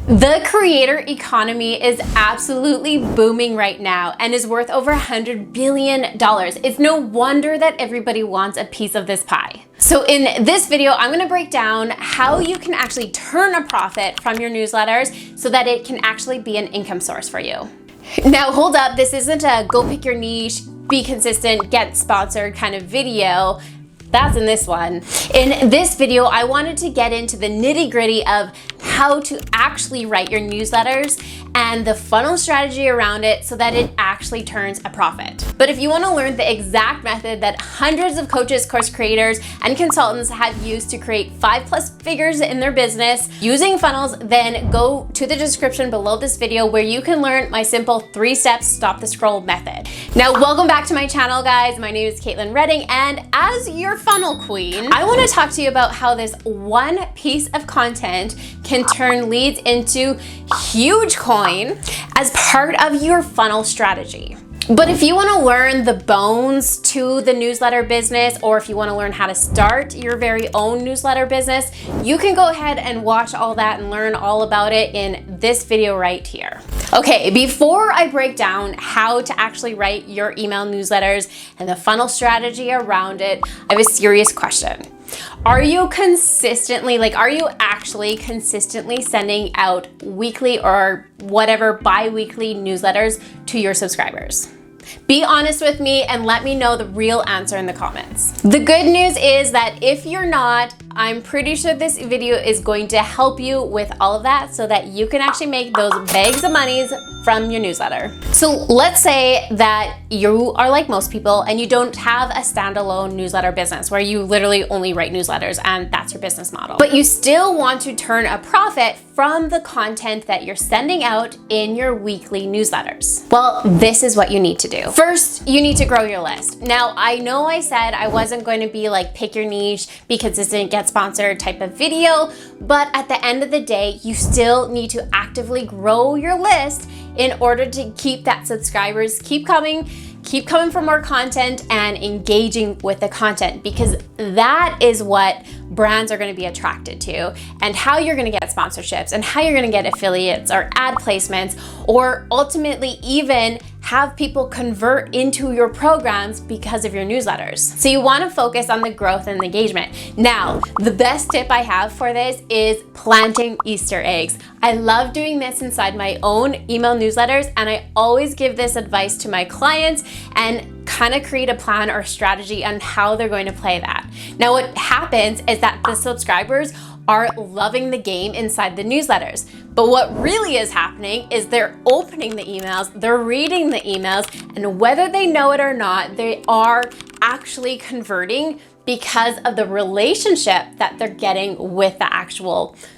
The creator economy is absolutely booming right now and is worth over $100 billion. It's no wonder that everybody wants a piece of this pie. So in this video, I'm gonna break down how you can actually turn a profit from your newsletters so that it can actually be an income source for you. Now hold up, this isn't a go pick your niche, be consistent, get sponsored kind of video. That's in this one. In this video, I wanted to get into the nitty-gritty of how to actually write your newsletters and the funnel strategy around it so that it actually turns a profit. But if you want to learn the exact method that hundreds of coaches, course creators, and consultants have used to create 5+ figures in their business using funnels, then go to the description below this video where you can learn my simple 3-step stop the scroll method. Now, welcome back to my channel, guys. My name is Katelyn Redding, and as your funnel queen, I want to talk to you about how this one piece of content can turn leads into huge coin as part of your funnel strategy. But if you want to learn the bones to the newsletter business, or if you want to learn how to start your very own newsletter business, you can go ahead and watch all that and learn all about it in this video right here. Okay, before I break down how to actually write your email newsletters and the funnel strategy around it, I have a serious question. Are you actually consistently sending out weekly or whatever bi-weekly newsletters to your subscribers? Be honest with me and let me know the real answer in the comments. The good news is that if you're not, I'm pretty sure this video is going to help you with all of that so that you can actually make those bags of monies from your newsletter. So let's say that you are like most people and you don't have a standalone newsletter business where you literally only write newsletters and that's your business model. But you still want to turn a profit from the content that you're sending out in your weekly newsletters. Well, this is what you need to do. First, you need to grow your list. Now, I know I said I wasn't going to be like pick your niche, be consistent, get sponsored type of video, but at the end of the day, you still need to actively grow your list in order to keep that subscribers keep coming for more content and engaging with the content, because that is what brands are going to be attracted to, and how you're going to get sponsorships and how you're going to get affiliates or ad placements, or ultimately even have people convert into your programs because of your newsletters. So you want to focus on the growth and the engagement. Now, the best tip I have for this is planting Easter eggs. I love doing this inside my own email newsletters, and I always give this advice to my clients and kind of create a plan or strategy on how they're going to play that. Now, what happens is that the subscribers are loving the game inside the newsletters. But what really is happening is they're opening the emails, they're reading the emails, and whether they know it or not, they are actually converting because of the relationship that they're getting with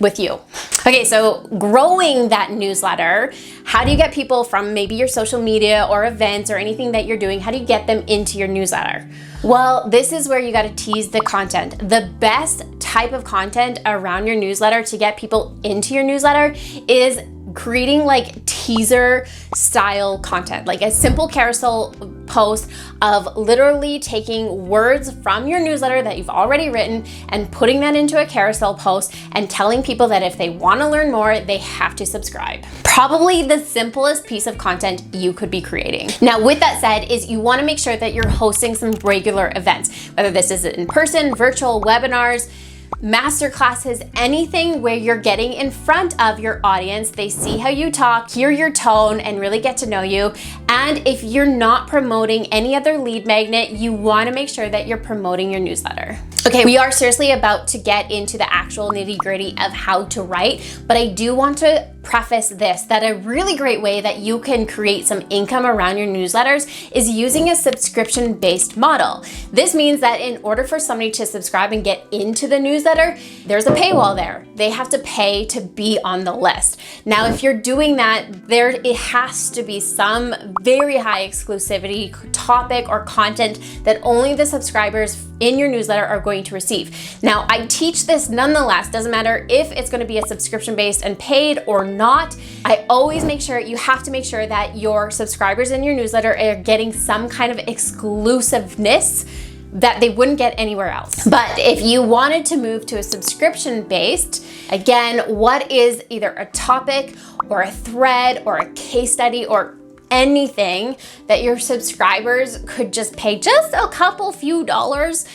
with you. Okay, so growing that newsletter, how do you get people from maybe your social media or events or anything that you're doing, how do you get them into your newsletter? Well, this is where you got to tease the content. The best type of content around your newsletter to get people into your newsletter is creating like teaser style content, like a simple carousel post of literally taking words from your newsletter that you've already written and putting that into a carousel post and telling people that if they want to learn more, they have to subscribe. Probably the simplest piece of content you could be creating. Now, with that said, is you want to make sure that you're hosting some regular events, whether this is in person, virtual, webinars, masterclasses, anything where you're getting in front of your audience. They see how you talk, hear your tone, and really get to know you. And if you're not promoting any other lead magnet, you want to make sure that you're promoting your newsletter. Okay, we are seriously about to get into the actual nitty-gritty of how to write, but I do want to preface this, that a really great way that you can create some income around your newsletters is using a subscription-based model. This means that in order for somebody to subscribe and get into the newsletter, there's a paywall there. They have to pay to be on the list. Now, if you're doing that, it has to be some very high exclusivity topic or content that only the subscribers in your newsletter are going to receive. Now, I teach this nonetheless, doesn't matter if it's going to be a subscription-based and paid or not. I always make sure, you have to make sure that your subscribers in your newsletter are getting some kind of exclusiveness that they wouldn't get anywhere else. But if you wanted to move to a subscription-based, again, what is either a topic or a thread or a case study or anything that your subscribers could just pay just a few dollars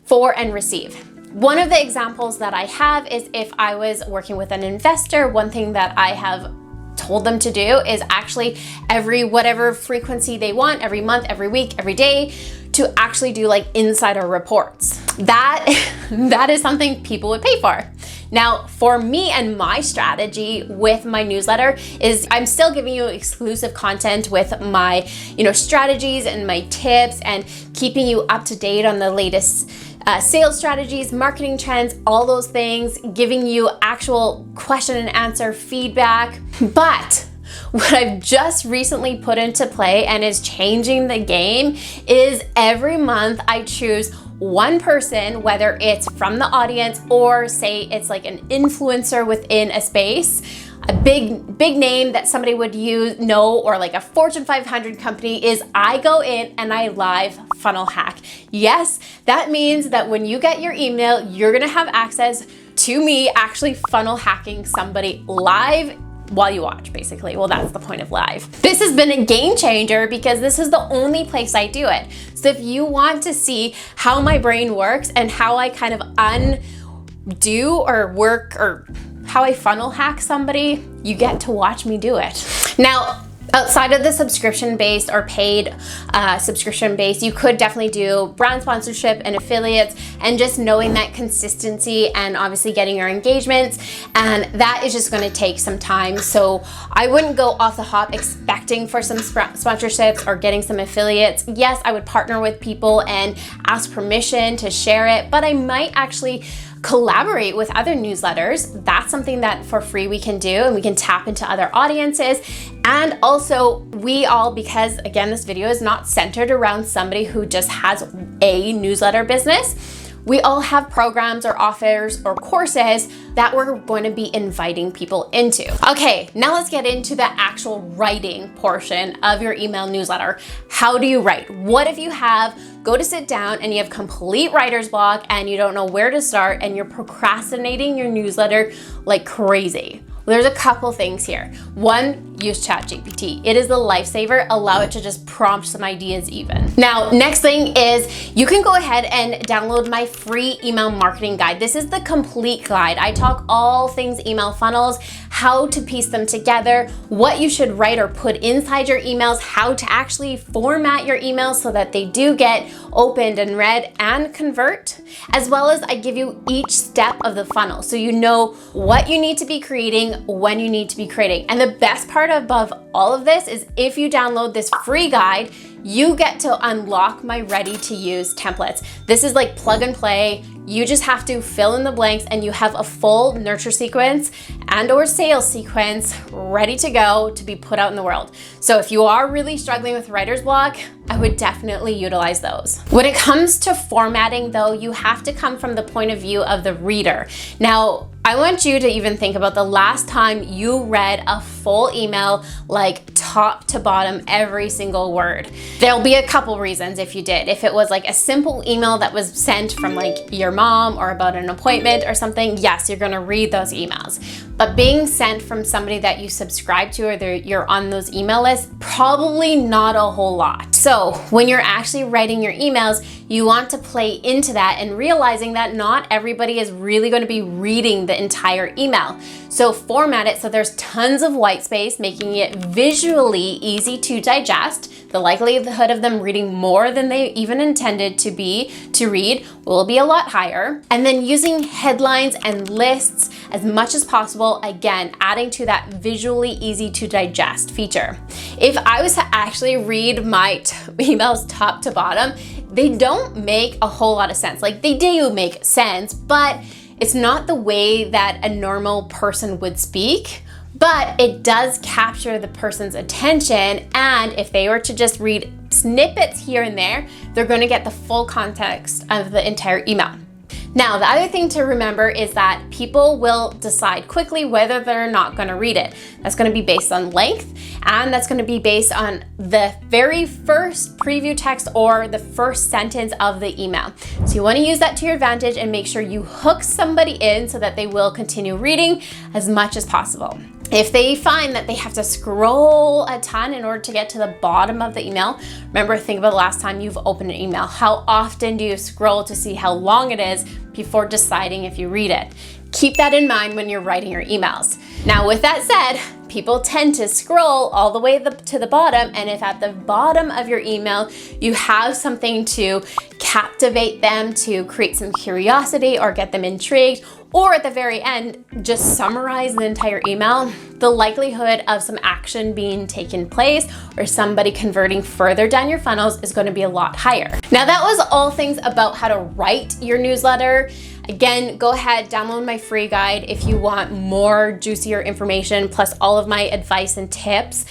for and receive. One of the examples that I have is if I was working with an investor, one thing that I have told them to do is actually every whatever frequency they want, every month, every week, every day, to actually do like insider reports. That is something people would pay for. Now, for me and my strategy with my newsletter is I'm still giving you exclusive content with my, strategies and my tips and keeping you up to date on the latest sales strategies, marketing trends, all those things, giving you actual question and answer feedback. But what I've just recently put into play and is changing the game is every month I choose one person, whether it's from the audience or say it's like an influencer within a space, a big name that somebody would know, or like a Fortune 500 company, is I go in and I live funnel hack. Yes, that means that when you get your email, you're gonna have access to me actually funnel hacking somebody live while you watch, basically. Well, that's the point of live. This has been a game changer because this is the only place I do it. So if you want to see how my brain works and how I kind of undo or work or how I funnel hack somebody, you get to watch me do it. Now, outside of the subscription-based or paid subscription-based, you could definitely do brand sponsorship and affiliates, and just knowing that consistency and obviously getting your engagements, and that is just gonna take some time. So I wouldn't go off the hop expecting for some sponsorships or getting some affiliates. Yes, I would partner with people and ask permission to share it, but I might actually collaborate with other newsletters. That's something that for free we can do, and we can tap into other audiences. And also because again, this video is not centered around somebody who just has a newsletter business, we all have programs or offers or courses that we're going to be inviting people into. Okay, now let's get into the actual writing portion of your email newsletter. How do you write? What if you go to sit down and you have complete writer's block and you don't know where to start and you're procrastinating your newsletter like crazy? Well, there's a couple things here. One, use ChatGPT. It is a lifesaver. Allow it to just prompt some ideas even. Now, next thing is you can go ahead and download my free email marketing guide. This is the complete guide. I talk all things email funnels, how to piece them together, what you should write or put inside your emails, how to actually format your emails so that they do get opened and read and convert, as well as I give you each step of the funnel so you know what you need to be creating, when you need to be creating. And the best part above all of this is if you download this free guide, you get to unlock my ready to use templates. This is like plug and play. You just have to fill in the blanks and you have a full nurture sequence and/or sales sequence ready to go to be put out in the world. So if you are really struggling with writer's block, I would definitely utilize those. When it comes to formatting though, you have to come from the point of view of the reader. Now, I want you to even think about the last time you read a full email, like top to bottom, every single word. There'll be a couple reasons if you did. If it was like a simple email that was sent from like your mom or about an appointment or something, yes, you're gonna read those emails. But being sent from somebody that you subscribe to or you're on those email lists, probably not a whole lot. So when you're actually writing your emails, you want to play into that and realizing that not everybody is really going to be reading the entire email. So format it so there's tons of white space, making it visually easy to digest. The likelihood of them reading more than they even intended to read will be a lot higher. And then using headlines and lists as much as possible, again, adding to that visually easy to digest feature. If I was to actually read my emails top to bottom, they don't make a whole lot of sense. Like they do make sense, but it's not the way that a normal person would speak, but it does capture the person's attention. And if they were to just read snippets here and there, they're going to get the full context of the entire email. Now, the other thing to remember is that people will decide quickly whether they're not going to read it. That's going to be based on length, and that's going to be based on the very first preview text or the first sentence of the email. So you want to use that to your advantage and make sure you hook somebody in so that they will continue reading as much as possible. If they find that they have to scroll a ton in order to get to the bottom of the email, remember, think about the last time you've opened an email. How often do you scroll to see how long it is before deciding if you read it? Keep that in mind when you're writing your emails. Now, with that said, people tend to scroll all the way to the bottom, and if at the bottom of your email you have something to captivate them, to create some curiosity or get them intrigued, or at the very end, just summarize the entire email, the likelihood of some action being taken place or somebody converting further down your funnels is going to be a lot higher. Now, that was all things about how to write your newsletter. Again, go ahead, download my free guide if you want more juicier information, plus all of my advice and tips.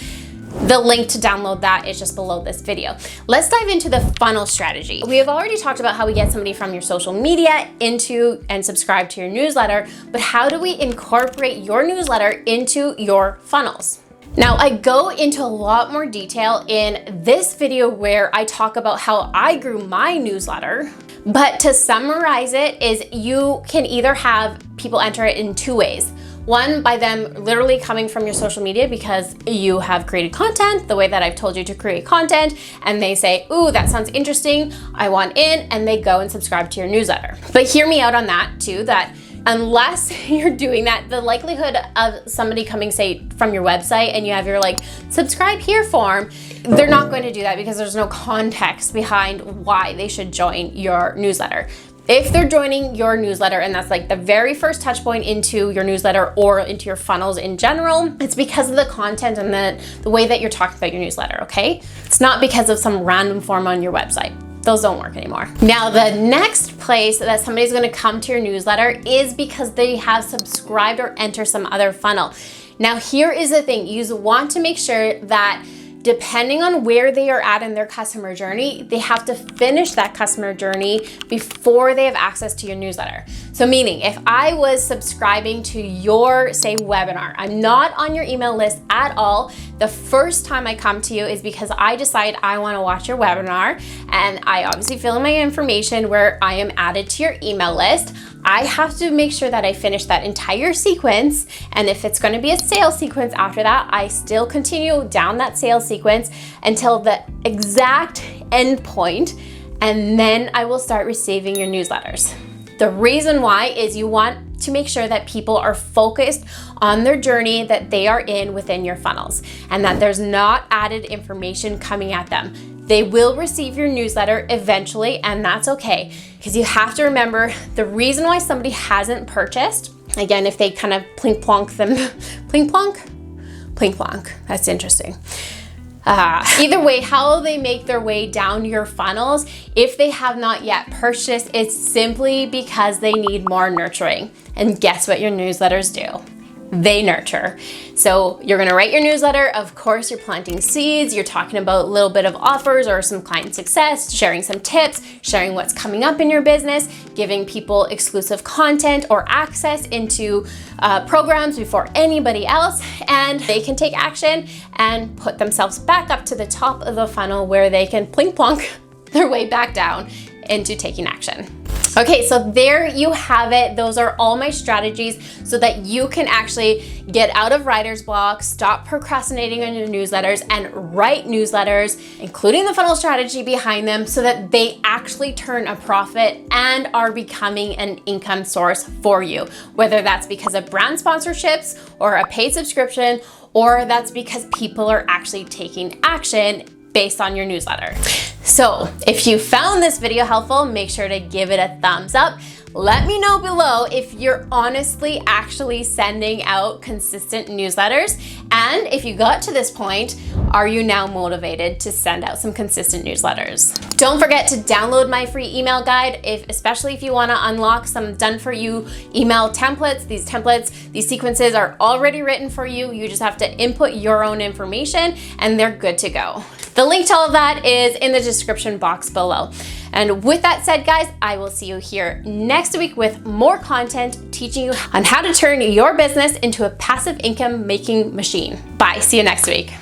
The link to download that is just below this video. Let's dive into the funnel strategy. We have already talked about how we get somebody from your social media into and subscribe to your newsletter, but how do we incorporate your newsletter into your funnels? Now, I go into a lot more detail in this video where I talk about how I grew my newsletter, but to summarize it is you can either have people enter it in two ways. One, by them literally coming from your social media because you have created content the way that I've told you to create content, and they say, ooh, that sounds interesting, I want in, and they go and subscribe to your newsletter. But hear me out on that too, that unless you're doing that, the likelihood of somebody coming, say, from your website and you have your like subscribe here form, they're not going to do that because there's no context behind why they should join your newsletter. If they're joining your newsletter and that's like the very first touch point into your newsletter or into your funnels in general, it's because of the content and the way that you're talking about your newsletter, okay? It's not because of some random form on your website. Those don't work anymore. Now, the next place that somebody's gonna come to your newsletter is because they have subscribed or enter some other funnel. Now, here is the thing. You want to make sure that depending on where they are at in their customer journey, they have to finish that customer journey before they have access to your newsletter. So meaning, if I was subscribing to your, say, webinar, I'm not on your email list at all. The first time I come to you is because I decide I want to watch your webinar, and I obviously fill in my information where I am added to your email list. I have to make sure that I finish that entire sequence, and if it's going to be a sales sequence after that, I still continue down that sales sequence until the exact end point, and then I will start receiving your newsletters. The reason why is you want to make sure that people are focused on their journey that they are in within your funnels, and that there's not added information coming at them. They will receive your newsletter eventually, and that's okay, because you have to remember the reason why somebody hasn't purchased, again, if they kind of plink plonk them, plink plonk? Plink plonk, that's interesting. Either way, how they make their way down your funnels, if they have not yet purchased, it's simply because they need more nurturing. And guess what your newsletters do? They nurture. So you're gonna write your newsletter. Of course, you're planting seeds. You're talking about a little bit of offers or some client success, sharing some tips, sharing what's coming up in your business, giving people exclusive content or access into programs before anybody else, and they can take action and put themselves back up to the top of the funnel where they can plink plonk their way back down into taking action. Okay, so there you have it. Those are all my strategies so that you can actually get out of writer's block, stop procrastinating on your newsletters, and write newsletters, including the funnel strategy behind them, so that they actually turn a profit and are becoming an income source for you. Whether that's because of brand sponsorships or a paid subscription, or that's because people are actually taking action based on your newsletter. So if you found this video helpful, make sure to give it a thumbs up. Let me know below if you're honestly actually sending out consistent newsletters. And if you got to this point, are you now motivated to send out some consistent newsletters? Don't forget to download my free email guide, especially if you want to unlock some done for you email templates. These sequences are already written for you. You just have to input your own information and they're good to go. The link to all of that is in the description box below. And with that said, guys, I will see you here next next week with more content teaching you on how to turn your business into a passive income making machine. Bye, see you next week.